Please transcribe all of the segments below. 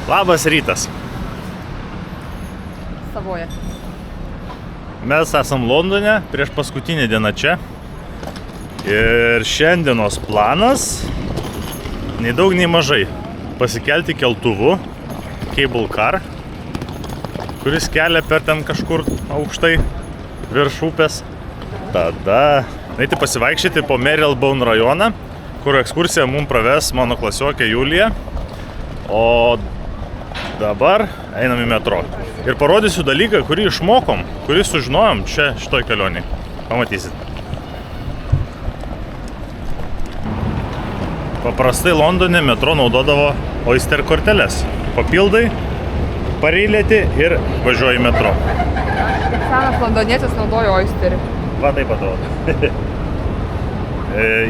Labas rytas. Savoje. Mes esam Londone, prieš paskutinį dieną čia. Ir šiandienos planas, nei daug, nei mažai, pasikelti keltuvu, cable car, kuris kelia per ten kažkur aukštai virš upės. Tada eiti pasivaikščioti po Marylebone rajoną, kur ekskursiją mums praves mano klasiokė Julija. O dabar einam į metro. Ir parodysiu dalyką, kurį išmokom, kurį sužinojom čia šitoj kelionėj. Pamatysit. Paprastai Londone metro naudodavo Oyster korteles. Papildai, pareilėti ir važiuoji metro. Senas londonietis naudojo Oysterį. Va taip atrodo.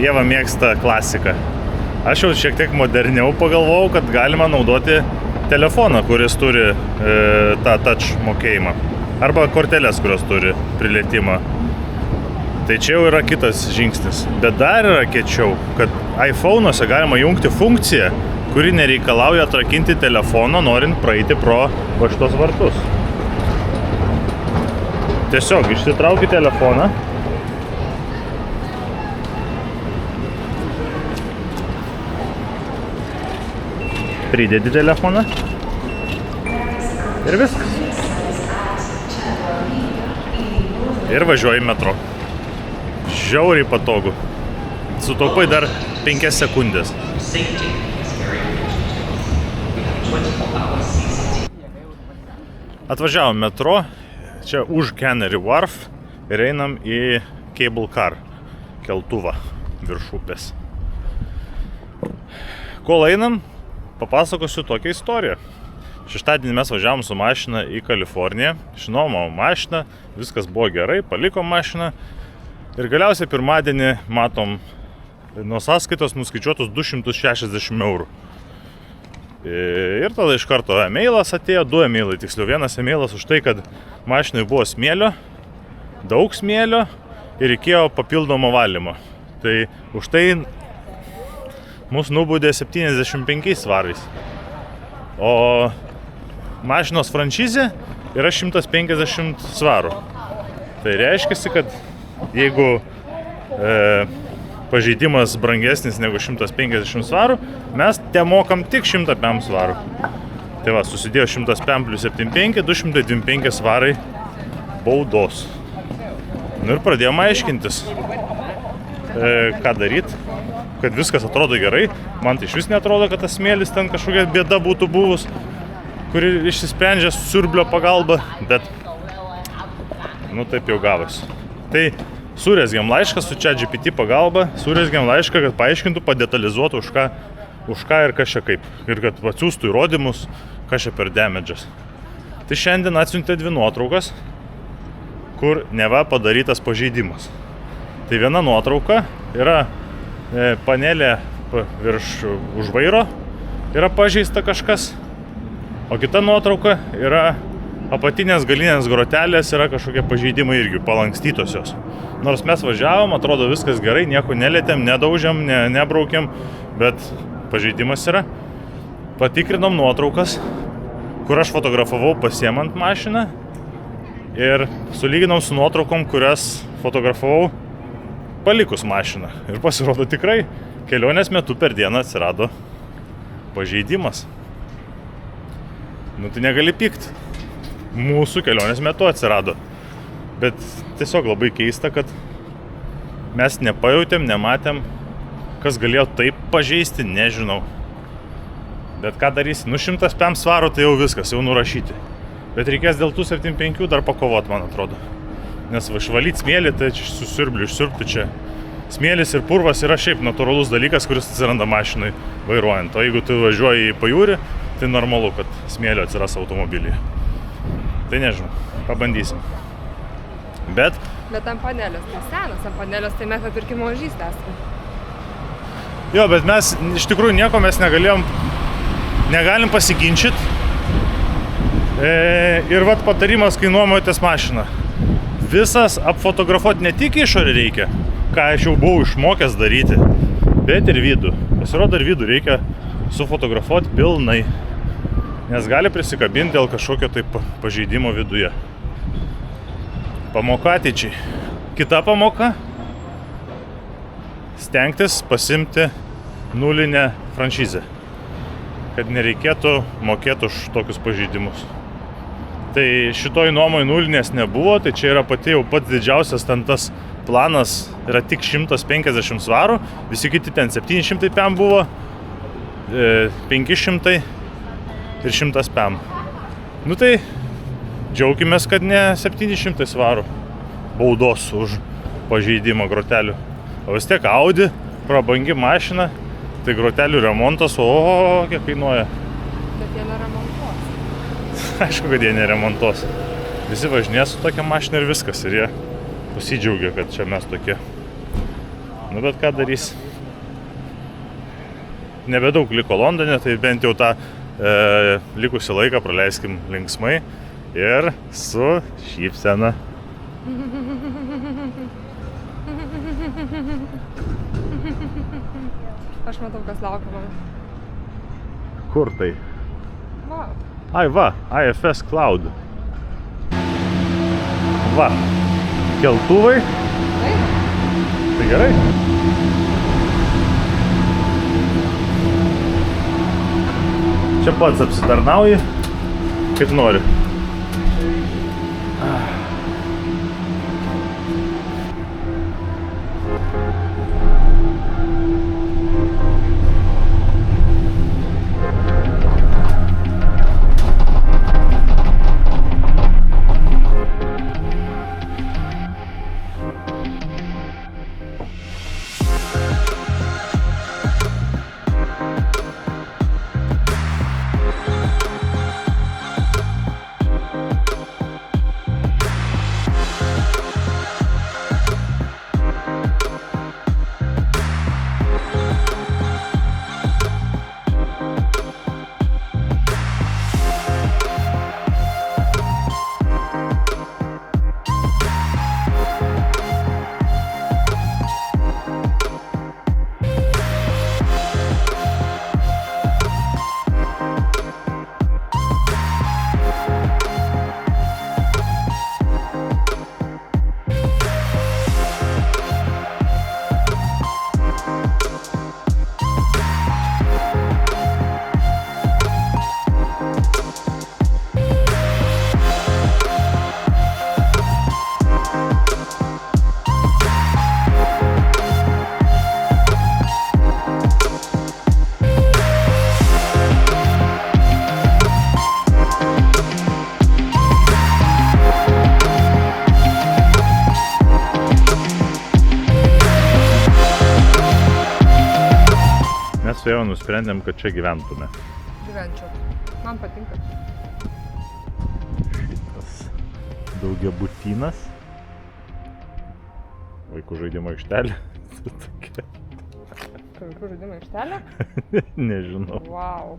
Ieva mėgsta klasiką. Aš jau šiek tiek moderniau pagalvojau, kad galima naudoti telefoną, kuris turi tą touch mokėjimą. Arba korteles, kurios turi prilietimą. Tai čia jau yra kitas žingsnis. Bet dar yra kiečiau, kad iPhone'uose galima jungti funkciją, kuri nereikalauja atrakinti telefono, norint praeiti pro va šitos vartus. Tiesiog išsitrauki telefoną. Pridedi telefoną ir viskas. Ir važiuoji metro. Žiauriai patogu. Sutaupai dar 5 sekundės. Atvažiavom metro, čia už Canary Wharf ir einam į cable car, keltuvą virš upės. Kol einam, papasakosiu tokią istoriją. Šeštadienį mes važiavom su mašina į Kaliforniją, išnuomavom mašiną, viskas buvo gerai, palikom mašiną ir galiausiai pirmadienį matom nuo sąskaitos nuskaičiuotus 260 eurų. Ir tada iš karto emailas atėjo, 2 emailai, tiksliau vienas emailas už tai, kad mašinai buvo smėlio, daug smėlio ir reikėjo papildomo valymo. Tai už tai mus nubaudė 75 svarais. O mašinos franšizė yra 150 svarų. Tai reiškia, kad jeigu pažeidimas brangesnis negu 150 svarų, mes te mokam tik 105 svarų. Tai va, susidėjo 105 plus 75, 225 svarai baudos. Nu ir pradėjom aiškintis, ką daryti, kad viskas atrodo gerai. Man tai iš vis neatrodo, kad tas smėlis ten kažkokia bėda būtų buvus, kuri išsisprendžia siurblio pagalba, bet nu taip jau gavosi. Tai surezgėm laišką su ChatGPT pagalba, surezgėm laišką, kad paaiškintų, padetalizuotų už ką ir kas čia kaip. Ir kad atsiųstų įrodymus, kas čia per damages. Tai šiandien atsiuntė 2 nuotraukas, kur neva padarytas pažeidimas. Tai viena nuotrauka yra panelė virš už vairo, yra pažeista kažkas, o kita nuotrauka yra apatinės galinės grotelės, yra kažkokie pažeidimai irgi, palankstytos jos. Nors mes važiavom, atrodo viskas gerai, nieko nelietėm, nedaužėm, nebraukėm, bet pažeidimas yra. Patikrinom nuotraukas, kur aš fotografavau pasiemant mašiną ir sulyginom su nuotraukom, kurias fotografavau palikus mašiną. Ir pasirodo tikrai, kelionės metu per dieną atsirado pažeidimas. Nu tai negali pykt. Mūsų kelionės metu atsirado. Bet tiesiog labai keista, kad mes nepajautėm, nematėm, kas galėjo taip pažeisti, nežinau. Bet ką darysi? Nu 105 svarų tai jau viskas, jau nurašyti. Bet reikės dėl tų 75 dar pakovot, man atrodo. Nes išvalyti smėlį, tai su siurbliu išsiurbti čia. Smėlis ir purvas yra šiaip natūralus dalykas, kuris atsiranda mašinai vairuojant. O jeigu tu važiuoji į pajūrį, tai normalu, kad smėlio atsiras automobilyje. Tai nežinau, pabandysim. Bet ant panelės, tai senas, ant panelės tai mes atpirkimo ožystę esame. Jo, bet mes iš tikrųjų nieko mes negalim pasiginčyti. Ir vat patarimas, kai nuomojatės mašiną. Visas apfotografuoti ne tik išorį reikia, ką aš jau buvau išmokęs daryti, bet ir vidų. Pasirodo, ir vidų reikia sufotografuoti pilnai. Nes gali prisikabinti dėl kažkokio tai pažeidimo viduje. Pamoka ateičiai. Kita pamoka – stengtis pasimti nulinę franšizę, kad nereikėtų mokėti už tokius pažeidimus. Tai šitoj nuomoj nulinės nebuvo, tai čia yra pati jau pats didžiausias ten tas planas, yra tik 150 svarų, visi kiti ten 700 PM buvo, 500 ir 100 PM. Nu tai džiaukimės, kad ne 700 svarų baudos už pažeidimą grotelių. O vis tiek Audi, prabangi mašina, tai grotelių remontas, kiek kainuoja. Bet jie neremontuos. Aišku, kad jie neremontuos. Visi važinės su tokia mašina ir viskas, ir jie pasidžiaugia, kad čia mes tokie. Nu, bet ką darys? Nebedaug liko Londone, tai bent jau tą likusį laiką praleiskim linksmai ir su šypsena. Aš matau, kas laukia man. Kur tai? Va. Ai va, IFS Cloud. Va, keltuvai. Taip. Tai gerai. Čia pats apsitarnauji, kaip nori. Su jau nusprendėm, kad čia gyventume. Gyvenčiau. Man patinka. Šitas daugiabutynas. Vaikų žaidimo aikštelė. Vaikų žaidimo aikštelė? Nežinau. Wow.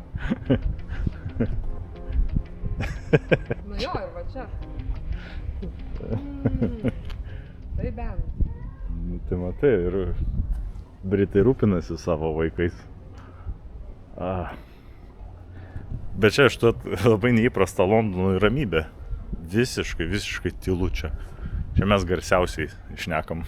Nu jo, ir va čia. Tai bent. Nu, tai matai, ir Britai rūpinasi savo vaikais. Bet čia aš labai neįprasta Londonui ramybė. Visiškai tylu čia. Čia mes garsiausiai šnekam.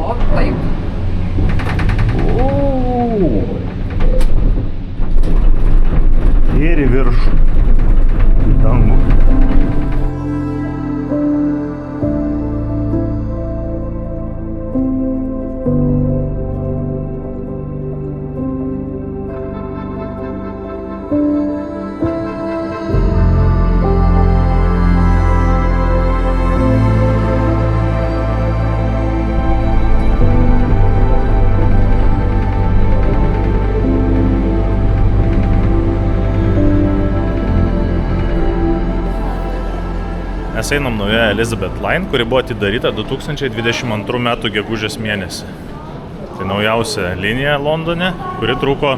O, taip. Ir į viršų. Mes einam nauja Elizabeth Line, kuri buvo atidaryta 2022 m. gegužės mėnesį. Tai naujausia linija Londone, kuri truko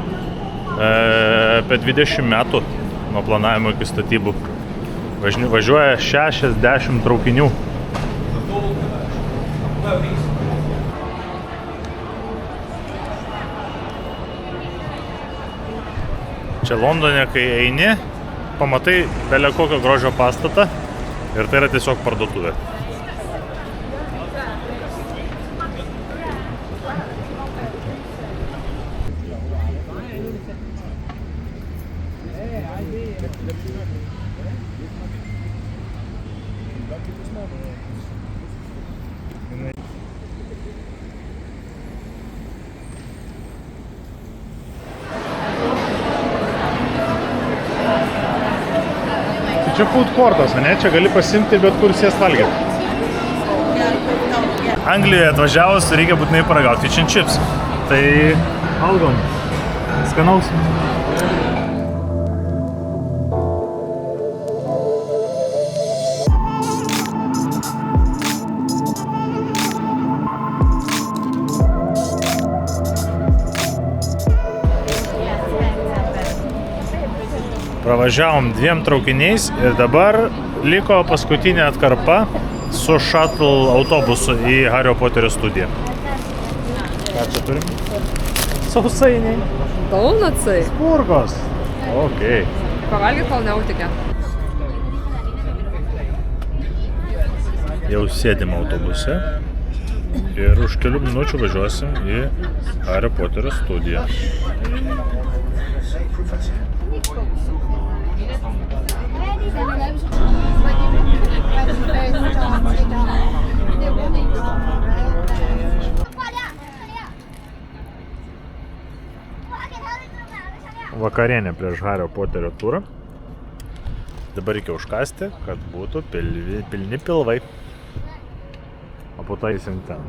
apie 20 metų nuo planavimo iki statybų. Važiuoja 60 traukinių. Čia Londone, kai eini, pamatai bele kokio grožio pastatą ir tai yra tiesiog parduotuvė. Čia food courtas, ne? Čia gali pasimti bet kur sės valgyti. Anglijoje atvažiavus reikia būtinai paragauti fish and chips. Tai valgom. Skanaus. Pravažiavom 2 traukiniais ir dabar liko paskutinė atkarpa su shuttle autobusu į Hario Poterio studiją. Ką čia turim? Sausainiai. Donutsai. Spurgos. Ok. Pavalgyk, kol neutikė. Jau sėdim autobuse ir už kelių minučių važiuosim į Hario Poterio studiją. Vakarienė prieš Hario Poterio turą. Dabar reikia užkasti, kad būtų pilni pilvai. O po to eisim ten.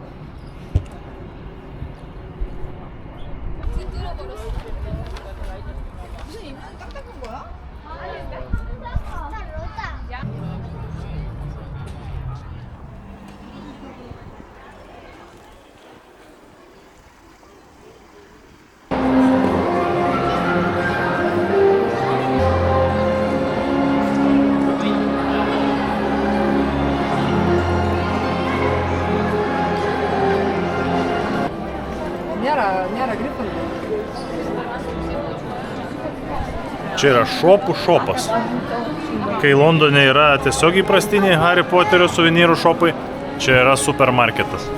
Nėra Gryffindorų. Čia yra šopų šopas. Kai Londone yra tiesiog įprastiniai Harry Poterio suvenyrų šopai, čia yra supermarketas.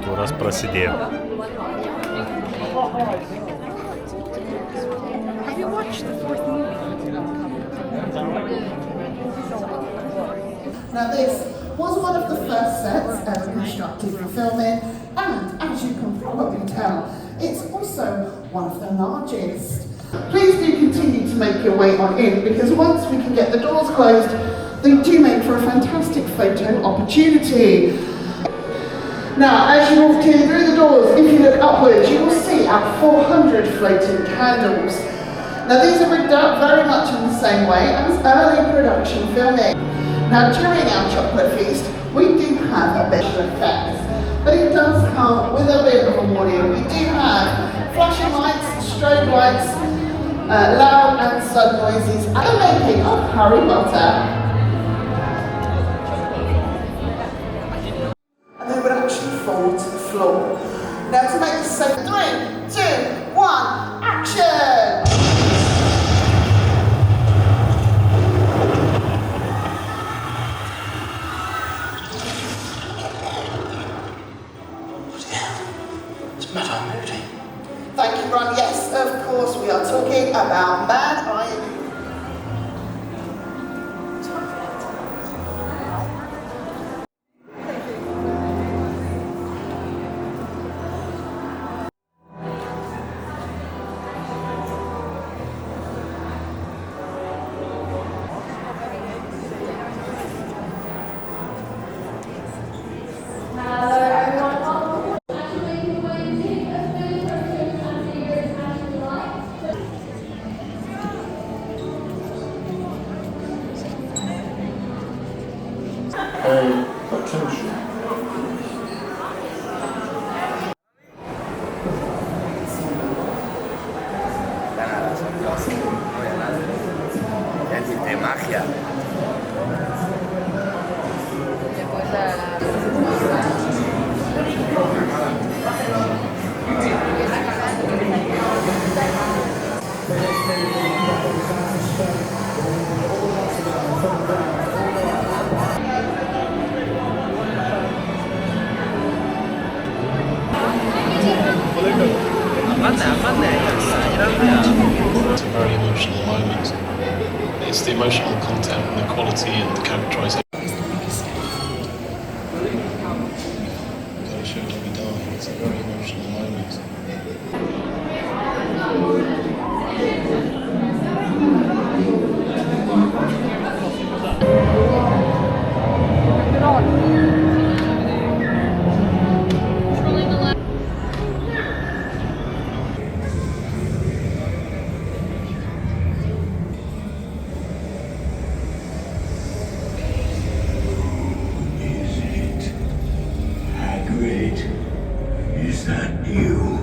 Turas prasidėjo. Now this was one of the first sets ever constructed for filming, and as you can probably tell, it's also one of the largest. Please do continue to make your way on in, because once we can get the doors closed, they do make for a fantastic photo opportunity. Now, as you walk in through the doors, if you look upwards, you will see our 400 floating candles. Now, these are rigged up very much in the same way as early production filming. Now, during our chocolate feast, we do have a special effects, but it does come with a bit of a warning. We do have flashing lights, strobe lights, loud and sudden noises, and the making of Harry Potter. Fall to the floor. Now to make this safe, 3, 2, 1, action! It's Madame Moody. Thank you, Ron. Yes, of course, we are talking about Mad Eye. It's the emotional content and the quality and the characterisation. Gotta show Dobby dying. It's a very emotional moment. Is that you?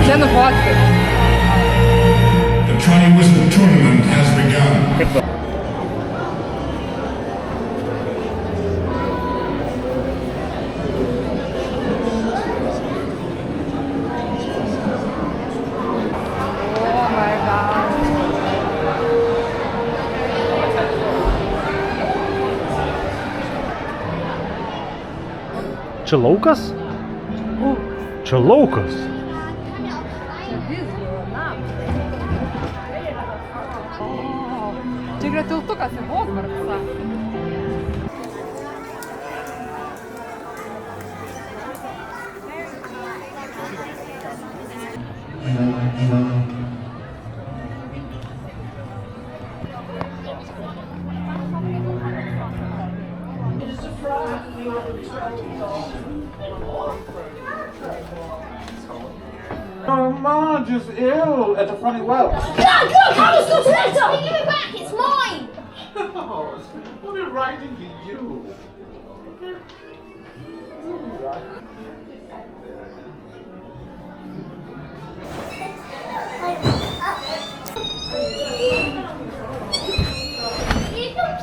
Čia nufotkit. The Triwizard Tournament has begun. Oh my god. Čia laukas? Čia laukas. Čia yra tiltukas į Hogwartsą. Marge is ill at the funny well. Look! I was got a letter! Give it back, it's mine! Oh, what are writing to you?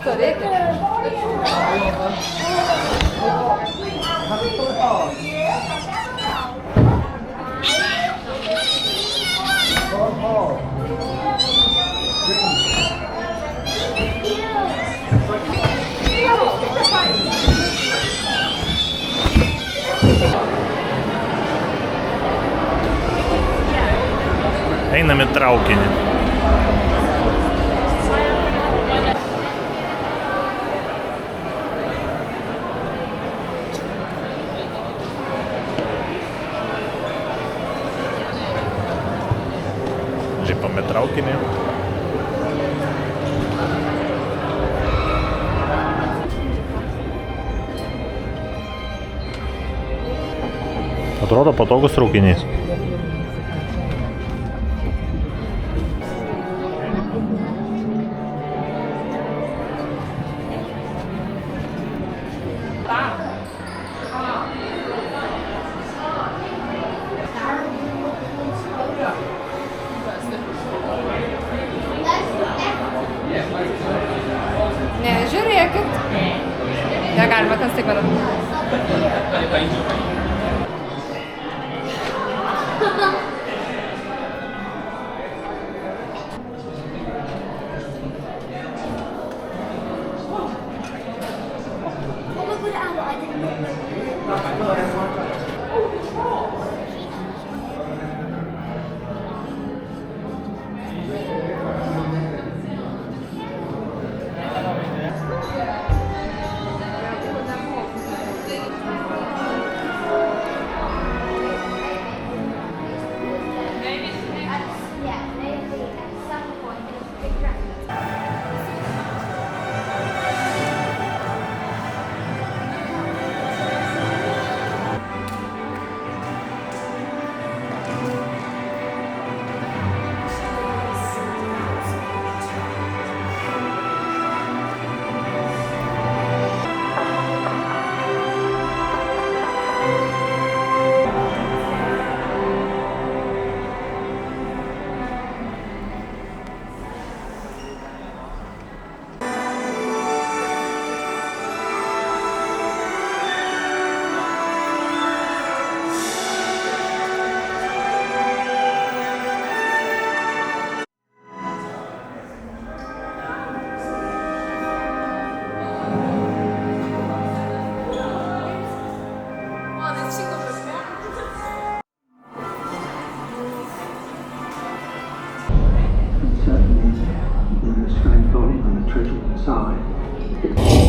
Что, reikia? Einam į traukinį. Lipame traukinį. Atrodo patogus traukinys. Negalima ten staigmena. Certainly, in the strange volume and the treasure inside.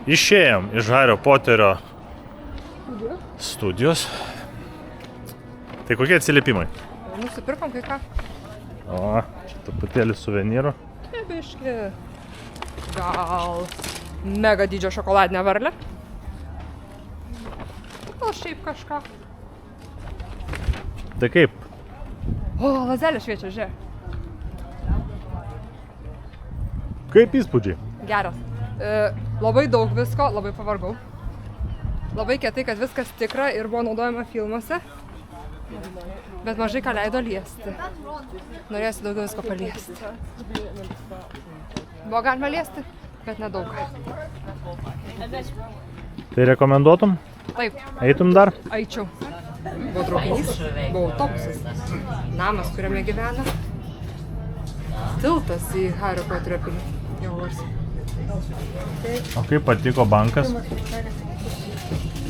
Išėjom iš Hario Poterio studijos. Tai kokie atsiliepimai? Nusipirkom kai ką. O, čia truputėlį suvenyrų. Biški. Gal mega dydžio šokoladinę varlę. Gal šiaip kažką. Tai kaip? O, lazelė šviečia, žiūrėk. Kaip įspūdžiai? Geras. Labai daug visko, labai pavargau. Labai kietai, kad viskas tikra ir buvo naudojama filmuose. Bet mažai ką leido liesti. Norėsiu daugiau visko paliesti. Buvo galima liesti, bet nedaug. Tai rekomenduotum? Taip, Eitum dar? eičiau. Buvo traukinys, buvo autobusas, namas, kuriame gyvena. Tiltas į Hario Poterio pilį. Jau varsi. O kaip patiko bankas?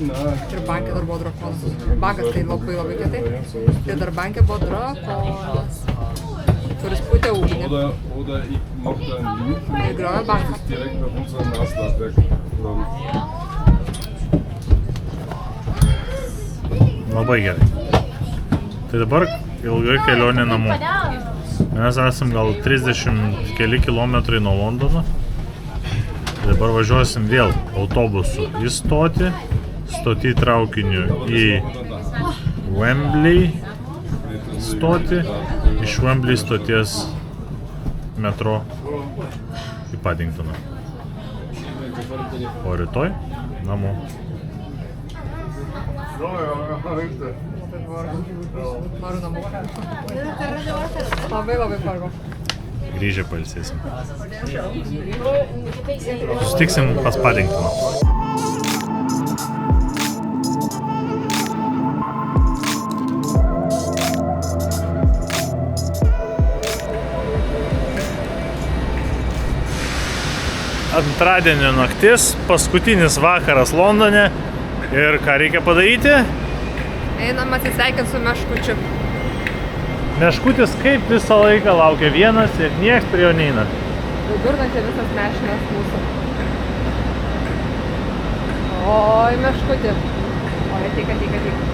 Ir bankė dar buvo drakonas. Bankas tai labai labai kietai. Ir dar bankė buvo drakonas, kuris pūtė ugnį. Oder ich mache da einen Link Ir grojo banką. direkt bei unserem Maßladwerk. Labai gerai. Tai dabar ilga kelionė namo. Mes esam gal 30 keli kilometrai nuo Londono. Tai dabar važiuosim vėl autobusu į stotį, stotį traukiniu į Wembley stotį, iš Wembley stoties metro į Paddingtoną. O rytoj namo. Noriu namo. Labai labai vargo. grįžę pailsėsim. Susitiksim pas Paddingtoną. Antradienio naktis, paskutinis vakaras Londone ir ką reikia padaryti? Einam atsisveikinti su Meškučiu. Meškutis kaip visą laiką laukia vienas ir nieks prie jo neina. Vidurnaktį visas mešinas mūsų. Oi, Meškuti. Oi, ateik. Meškis.